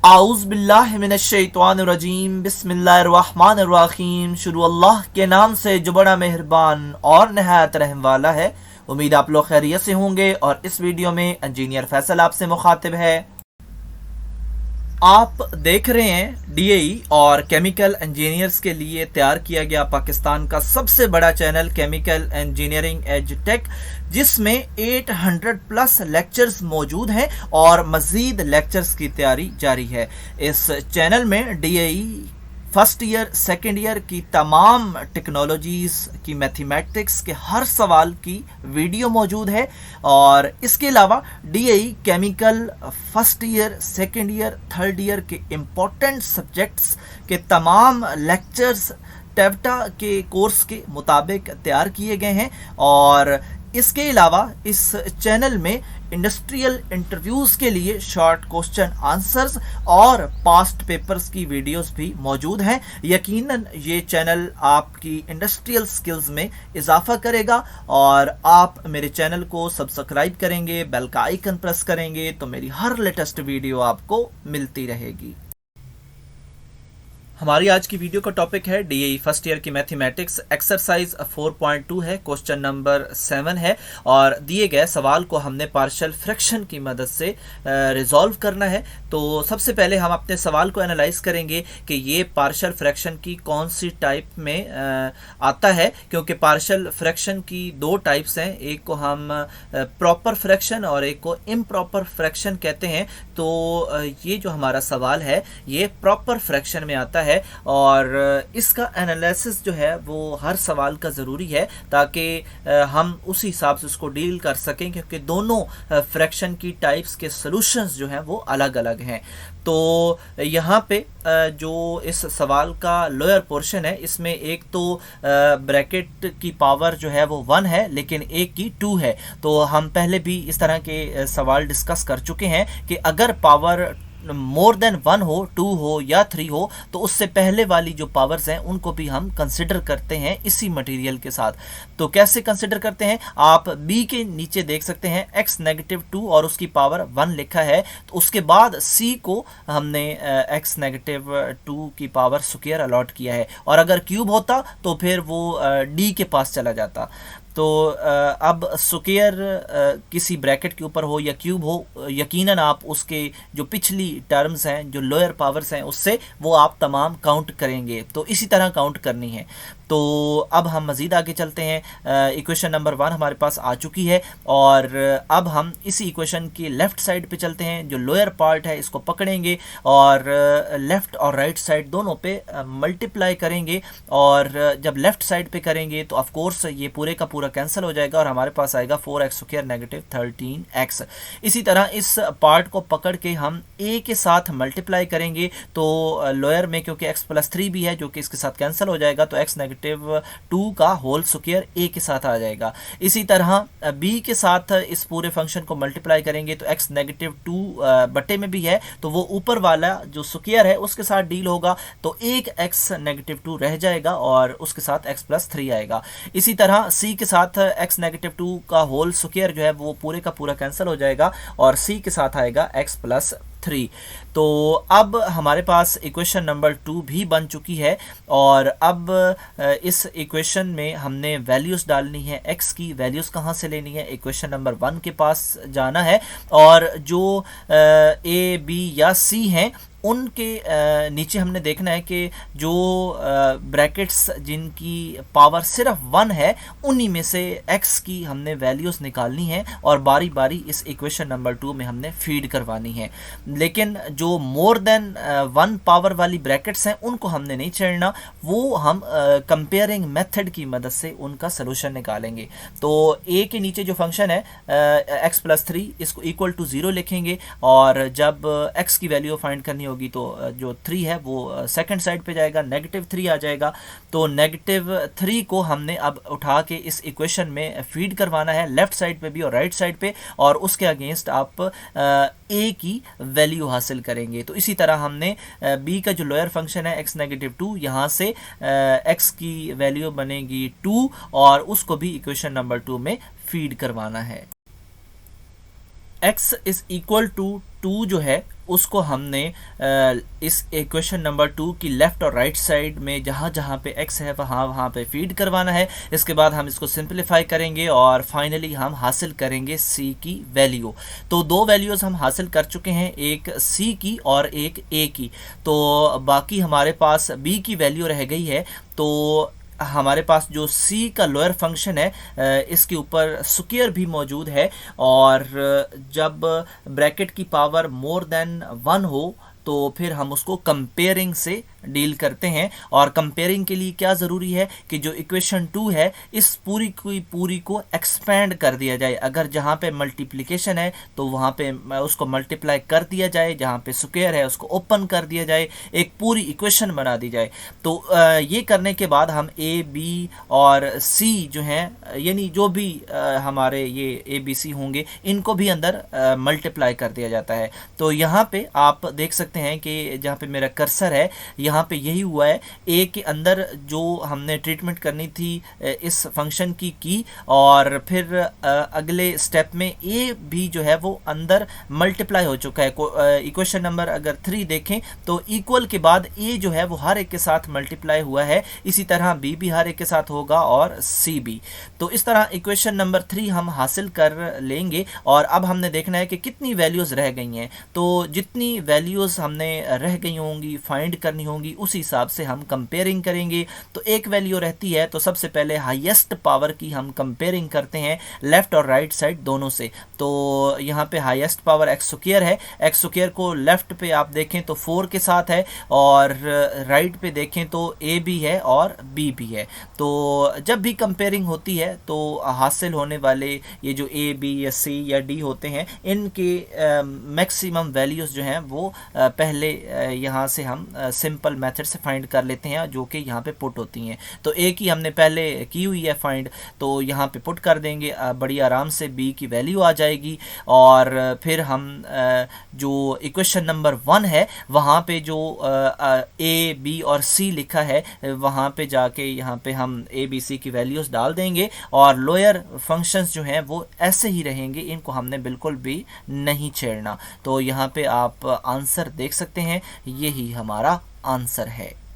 आऊज़ बिल्लाहि मिनश्शैतानिर्रजीम बिस्मिल्लाहिर्रहमानिर्रहीम। शुरू अल्लाह के नाम से जो बड़ा मेहरबान और नहायत रहम वाला है। उम्मीद आप लोग खैरियत से होंगे और इस वीडियो में इंजीनियर फैसल आपसे मुखातिब है। आप देख रहे हैं डीएई और केमिकल इंजीनियर्स के लिए तैयार किया गया पाकिस्तान का सबसे बड़ा channel chemical engineering edge tech, जिसमें 800 प्लस लेक्चर्स मौजूद हैं और मज़ीद लेक्चर्स की तैयारी जारी है। इस चैनल में DAE first year second year की तमाम टेक्नोलॉजीज़ की मैथमेटिक्स के हर सवाल की वीडियो मौजूद है और इसके अलावा DAE chemical first year second year third year के इम्पोर्टेंट सब्जेक्ट्स के तमाम लेक्चर्स टेवटा के कोर्स के मुताबिक तैयार किए गए हैं। और इसके अलावा इस चैनल में इंडस्ट्रियल इंटरव्यूज़ के लिए शॉर्ट क्वेश्चन आंसर्स और पास्ट पेपर्स की वीडियोस भी मौजूद हैं। यकीनन ये चैनल आपकी इंडस्ट्रियल स्किल्स में इजाफा करेगा और आप मेरे चैनल को सब्सक्राइब करेंगे, बेल का आइकन प्रेस करेंगे तो मेरी हर लेटेस्ट वीडियो आपको मिलती रहेगी। हमारी आज की वीडियो का टॉपिक है डीएई फर्स्ट ईयर की मैथमेटिक्स, एक्सरसाइज 4.2 है, क्वेश्चन नंबर 7 है और दिए गए सवाल को हमने पार्शियल फ्रैक्शन की मदद से रिजॉल्व करना है। तो सबसे पहले हम अपने सवाल को एनालाइज करेंगे कि ये पार्शियल फ्रैक्शन की कौन सी टाइप में आता है, क्योंकि पार्शियल फ्रैक्शन की दो टाइप्स हैं, एक को हम प्रॉपर फ्रैक्शन और एक को इम्प्रॉपर फ्रैक्शन कहते हैं। तो ये जो हमारा सवाल है ये प्रॉपर फ्रैक्शन में आता है और इसका एनालिसिस जो है वो हर सवाल का ज़रूरी है ताकि हम उसी हिसाब से उसको डील कर सकें, क्योंकि दोनों फ्रैक्शन की टाइप्स के सॉल्यूशंस जो हैं वो अलग अलग हैं। तो यहाँ पे जो इस सवाल का लोअर पोर्शन है इसमें एक तो ब्रैकेट की पावर जो है वो 1 है लेकिन एक की 2 है। तो हम पहले भी इस तरह के सवाल डिस्कस कर चुके हैं कि अगर पावर मोर देन 1 हो, 2 हो या 3 हो तो उससे पहले वाली जो पावर्स हैं उनको भी हम कंसिडर करते हैं इसी मटेरियल के साथ। तो कैसे कंसिडर करते हैं, आप बी के नीचे देख सकते हैं x-2 और उसकी पावर 1 लिखा है, तो उसके बाद सी को हमने x-2 की पावर स्क्वायर अलॉट किया है और अगर क्यूब होता तो फिर वो डी के पास चला जाता। तो अब स्क्वायर किसी ब्रैकेट के ऊपर हो या क्यूब हो, यकीनन आप उसके जो पिछली टर्म्स हैं जो लोअर पावर्स हैं उससे वो आप तमाम काउंट करेंगे। तो इसी तरह काउंट करनी है। तो अब हम मज़ीद आगे चलते हैं। इक्वेशन नंबर 1 हमारे पास आ चुकी है और अब हम इसी इक्वेशन की लेफ़्ट साइड पे चलते हैं। जो लोअर पार्ट है इसको पकड़ेंगे और लेफ़्ट और राइट साइड दोनों पे मल्टीप्लाई करेंगे और जब लेफ़्ट साइड पे करेंगे तो ऑफ कोर्स ये पूरे का पूरा कैंसिल हो जाएगा और हमारे पास आएगा 4x² नेगेटिव 13x। इसी तरह इस पार्ट को पकड़ के हम a के साथ मल्टीप्लाई करेंगे तो लोअर में क्योंकि x+3 भी है जो कि इसके साथ कैंसिल हो जाएगा तो x-2 का होल स्क्वायर a के साथ आ जाएगा। इसी तरह b के साथ इस पूरे फंक्शन को मल्टीप्लाई करेंगे तो x-2 बटे में भी है तो वो ऊपर वाला जो स्क्वायर है उसके साथ डील होगा तो एक x-2 रह जाएगा और उसके साथ x+3 आएगा। इसी तरह c के साथ x-2 का होल स्क्वायर जो है वो पूरे का पूरा कैंसिल हो जाएगा और c के साथ आएगा x+3। तो अब हमारे पास इक्वेशन नंबर 2 भी बन चुकी है और अब इस इक्वेशन में हमने वैल्यूज़ डालनी है। x की वैल्यूज़ कहाँ से लेनी है, इक्वेशन नंबर 1 के पास जाना है और जो a b या c हैं उनके नीचे हमने देखना है कि जो ब्रैकेट्स जिनकी पावर सिर्फ 1 है उन्हीं में से x की हमने वैल्यूज़ निकालनी है और बारी बारी इस इक्वेशन नंबर 2 में हमने फीड करवानी है। लेकिन जो मोर देन 1 पावर वाली ब्रैकेट्स हैं उनको हमने नहीं छेड़ना, वो हम कंपेयरिंग मेथड की मदद से उनका सलूशन निकालेंगे। तो a के नीचे जो फंक्शन है x+3 इसको इक्वल टू 0 लिखेंगे और जब x की वैल्यू फाइंड करनी होगी तो जो 3 है वो सेकंड साइड पे जाएगा, -3 आ जाएगा। तो -3 को हमने अब उठा के इस इक्वेशन में फीड करवाना है लेफ्ट साइड पे भी और राइट साइड पे और उसके अगेंस्ट आप a की वैल्यू हासिल करेंगे। तो इसी तरह हमने b का जो लोअर फंक्शन है x-2 यहाँ से x की वैल्यू बनेगी 2 और उसको भी इक्वेशन नंबर 2 में फीड करवाना है। x इज इक्वल टू 2 जो है उसको हमने इस इक्वेशन नंबर 2 की लेफ्ट और राइट साइड में जहाँ जहाँ पे x है वहाँ पे फीड करवाना है। इसके बाद हम इसको सिंप्लीफाई करेंगे और फाइनली हम हासिल करेंगे c की वैल्यू। तो दो वैल्यूज़ हम हासिल कर चुके हैं, एक c की और एक a की। तो बाकी हमारे पास b की वैल्यू रह गई है। तो हमारे पास जो c का लोअर फंक्शन है इसके ऊपर स्क्वायर भी मौजूद है, और जब ब्रैकेट की पावर मोर देन 1 हो तो फिर हम उसको कंपेयरिंग से डील करते हैं। और कंपेयरिंग के लिए क्या ज़रूरी है कि जो इक्वेशन 2 है इस पूरी को एक्सपेंड कर दिया जाए। अगर जहाँ पे मल्टीप्लिकेशन है तो वहाँ पे उसको मल्टीप्लाई कर दिया जाए, जहाँ पे स्क्वायर है उसको ओपन कर दिया जाए, एक पूरी इक्वेशन बना दी जाए। तो ये करने के बाद हम ए बी और सी जो हैं, यानी जो भी हमारे ये ए बी सी होंगे, इनको भी अंदर मल्टीप्लाई कर दिया जाता है। तो यहाँ पे आप देख सकते हैं कि जहाँ पे मेरा कर्सर है यहाँ पे यही हुआ है। ए के अंदर जो हमने ट्रीटमेंट करनी थी इस फंक्शन की और फिर अगले स्टेप में ए भी जो है वो अंदर मल्टीप्लाई हो चुका है। इक्वेशन नंबर अगर 3 देखें तो इक्वल के बाद ए जो है वो हर एक के साथ मल्टीप्लाई हुआ है, इसी तरह बी भी हर एक के साथ होगा और सी भी। तो इस तरह इक्वेशन नंबर 3 हम हासिल कर लेंगे। और अब हमने देखना है कि कितनी वैल्यूज़ रह गई हैं। तो जितनी वैल्यूज़ हमने रह गई होंगी फाइंड करनी होंगी, उस हिसाब से हम कंपेयरिंग करेंगे। तो एक वैल्यू रहती है तो सबसे पहले हाईएस्ट पावर की हम कंपेयरिंग करते हैं लेफ्ट और राइट साइड दोनों से। तो यहाँ पे हाईएस्ट पावर एक्स स्क्वायर है। एक्स स्क्वायर को लेफ्ट पे आप देखें तो 4 के साथ है और राइट पे देखें तो ए भी है और बी भी है। तो जब भी कंपेयरिंग होती है तो हासिल होने वाले ये जो ए बी या सी या डी होते हैं, इनके मैक्सिमम वैल्यूज़ जो हैं वो पहले यहाँ से हम सिंपल मेथड से फाइंड कर लेते हैं, जो कि यहाँ पे पुट होती हैं। तो ए की हमने पहले की हुई है फाइंड, तो यहाँ पे पुट कर देंगे, बड़ी आराम से बी की वैल्यू आ जाएगी। और फिर हम जो इक्वेशन नंबर 1 है वहाँ पे जो ए बी और सी लिखा है वहाँ पे जाके यहाँ पे हम ए बी सी की वैल्यूज़ डाल देंगे और लोअर फंक्शंस जो हैं वो ऐसे ही रहेंगे, इनको हमने बिल्कुल भी नहीं छेड़ना। तो यहाँ पे आप आंसर देख सकते हैं, यही हमारा आंसर है।